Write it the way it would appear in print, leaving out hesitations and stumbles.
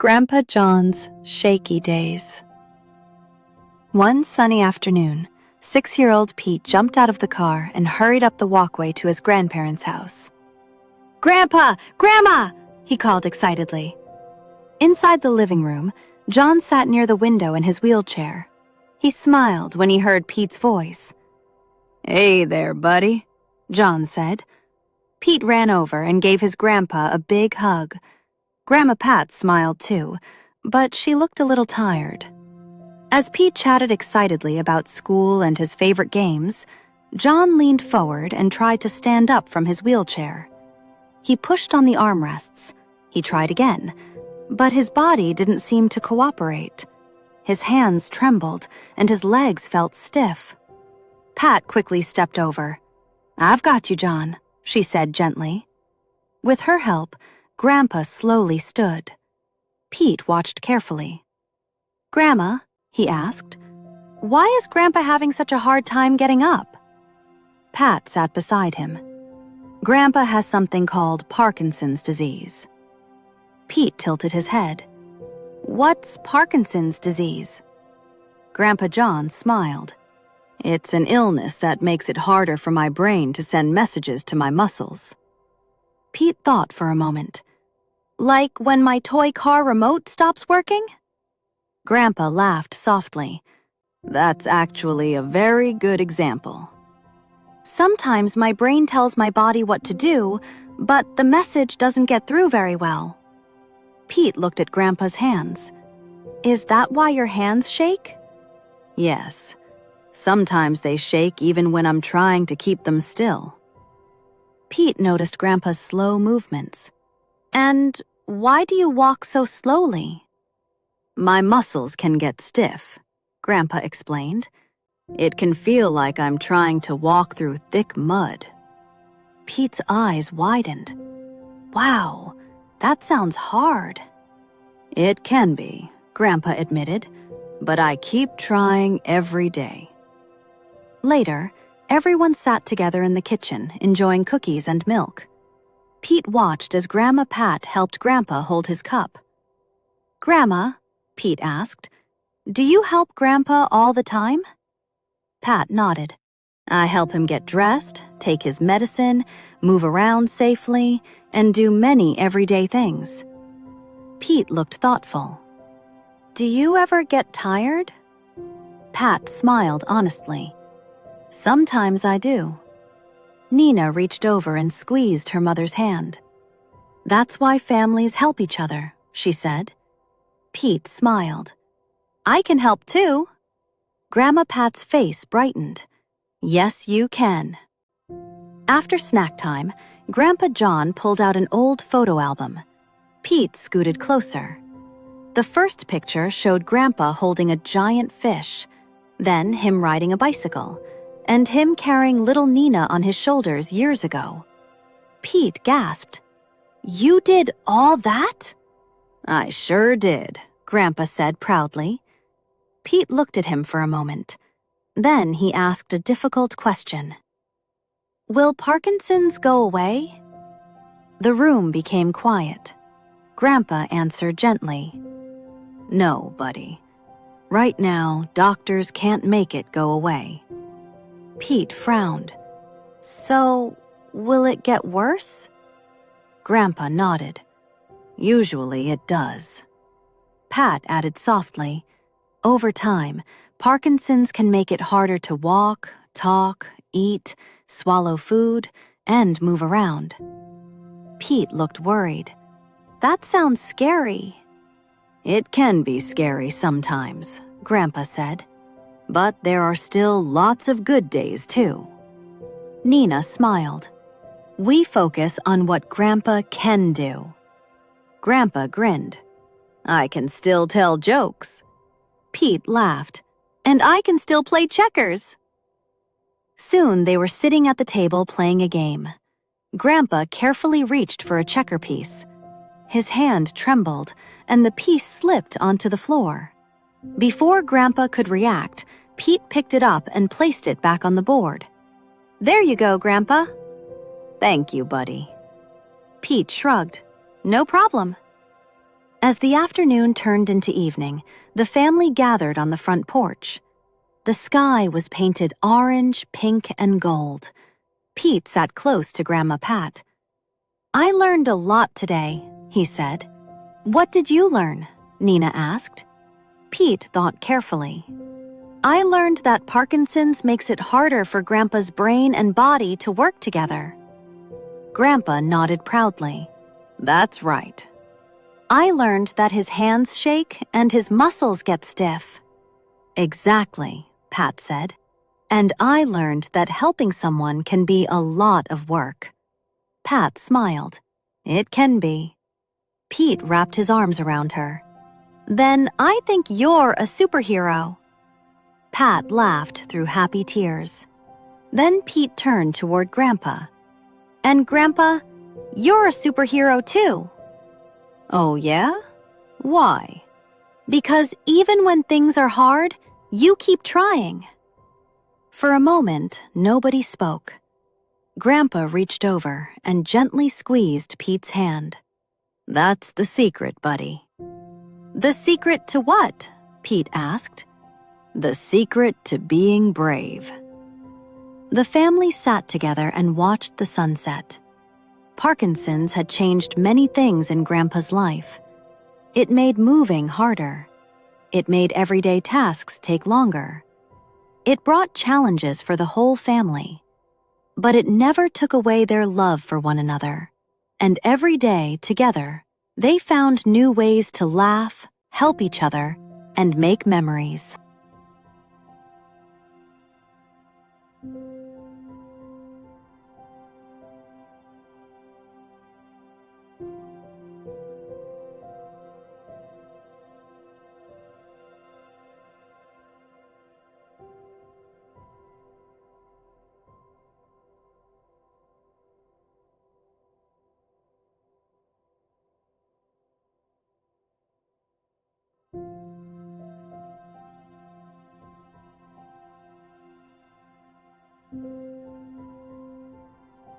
Grandpa John's Shaky Days. One sunny afternoon, 6-year-old Pete jumped out of the car and hurried up the walkway to his grandparents' house. "Grandpa! Grandma!" he called excitedly. Inside the living room, John sat near the window in his wheelchair. He smiled when he heard Pete's voice. "Hey there, buddy," John said. Pete ran over and gave his grandpa a big hug. Grandma Pat smiled too, but she looked a little tired. As Pete chatted excitedly about school and his favorite games, John leaned forward and tried to stand up from his wheelchair. He pushed on the armrests. He tried again, but his body didn't seem to cooperate. His hands trembled and his legs felt stiff. Pat quickly stepped over. "I've got you, John," she said gently. With her help, Grandpa slowly stood. Pete watched carefully. "Grandma," he asked, "why is Grandpa having such a hard time getting up?" Pat sat beside him. "Grandpa has something called Parkinson's disease." Pete tilted his head. "What's Parkinson's disease?" Grandpa John smiled. "It's an illness that makes it harder for my brain to send messages to my muscles." Pete thought for a moment. "Like when my toy car remote stops working?" Grandpa laughed softly. "That's actually a very good example. Sometimes my brain tells my body what to do, but the message doesn't get through very well." Pete looked at Grandpa's hands. "Is that why your hands shake?" "Yes. Sometimes they shake even when I'm trying to keep them still." Pete noticed Grandpa's slow movements. "And why do you walk so slowly?" "My muscles can get stiff," Grandpa explained. "It can feel like I'm trying to walk through thick mud." Pete's eyes widened. "Wow, that sounds hard." "It can be," Grandpa admitted, "but I keep trying every day." Later, everyone sat together in the kitchen, enjoying cookies and milk. Pete watched as Grandma Pat helped Grandpa hold his cup. "Grandma," Pete asked, "do you help Grandpa all the time?" Pat nodded. "I help him get dressed, take his medicine, move around safely, and do many everyday things." Pete looked thoughtful. "Do you ever get tired?" Pat smiled honestly. "Sometimes I do." Nina reached over and squeezed her mother's hand. "That's why families help each other," she said. Pete smiled. "I can help too." Grandma Pat's face brightened. "Yes, you can." After snack time, Grandpa John pulled out an old photo album. Pete scooted closer. The first picture showed Grandpa holding a giant fish, then him riding a bicycle, and him carrying little Nina on his shoulders years ago. Pete gasped. "You did all that?" "I sure did," Grandpa said proudly. Pete looked at him for a moment. Then he asked a difficult question. "Will Parkinson's go away?" The room became quiet. Grandpa answered gently. "No, buddy. Right now, doctors can't make it go away." Pete frowned. "So, will it get worse?" Grandpa nodded. "Usually it does." Pat added softly, "Over time, Parkinson's can make it harder to walk, talk, eat, swallow food, and move around." Pete looked worried. "That sounds scary." "It can be scary sometimes," Grandpa said. "But there are still lots of good days, too." Nina smiled. "We focus on what Grandpa can do." Grandpa grinned. "I can still tell jokes." Pete laughed. "And I can still play checkers." Soon they were sitting at the table playing a game. Grandpa carefully reached for a checker piece. His hand trembled, and the piece slipped onto the floor. Before Grandpa could react, Pete picked it up and placed it back on the board. "There you go, Grandpa." "Thank you, buddy." Pete shrugged. "No problem." As the afternoon turned into evening, the family gathered on the front porch. The sky was painted orange, pink, and gold. Pete sat close to Grandma Pat. "I learned a lot today," he said. "What did you learn?" Nina asked. Pete thought carefully. "I learned that Parkinson's makes it harder for Grandpa's brain and body to work together." Grandpa nodded proudly. "That's right." "I learned that his hands shake and his muscles get stiff." "Exactly," Pat said. "And I learned that helping someone can be a lot of work." Pat smiled. "It can be." Pete wrapped his arms around her. "Then I think you're a superhero." Pat laughed through happy tears. Then Pete turned toward Grandpa. "And Grandpa, you're a superhero too." "Oh yeah? Why?" "Because even when things are hard, you keep trying." For a moment, nobody spoke. Grandpa reached over and gently squeezed Pete's hand. "That's the secret, buddy." "The secret to what?" Pete asked. "The secret to being brave." The family sat together and watched the sunset. Parkinson's had changed many things in Grandpa's life. It made moving harder. It made everyday tasks take longer. It brought challenges for the whole family. But it never took away their love for one another. And every day, together, they found new ways to laugh, help each other, and make memories.